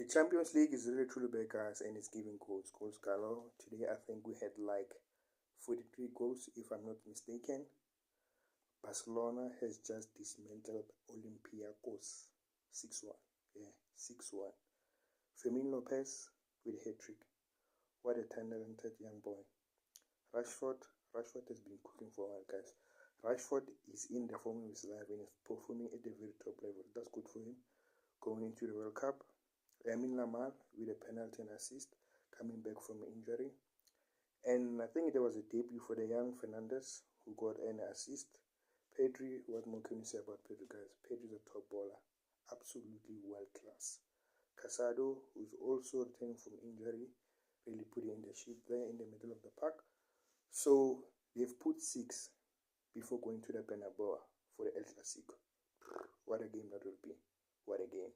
The Champions League is really truly big, guys, and it's giving goals. Goals galore. Today, I think we had like 43 goals, if I'm not mistaken. Barcelona has just dismantled Olympiacos 6-1. Yeah, 6-1. Fermin Lopez with a hat-trick. What a talented young boy. Rashford has been cooking for a while, guys. Rashford is in the form of his life and is performing at the very top level. That's good for him. Going into the World Cup, Lamine Yamal with a penalty and assist, coming back from injury. And I think there was a debut for the young Fernandes, who got an assist. Pedri, what more can you say about Pedri, guys? Pedri is a top baller. Absolutely world class. Casado, who's also returning from injury, really putting in the ship there in the middle of the park. So they've put 6 before going to the Bernabeu for the El Clasico. What a game that will be. What a game.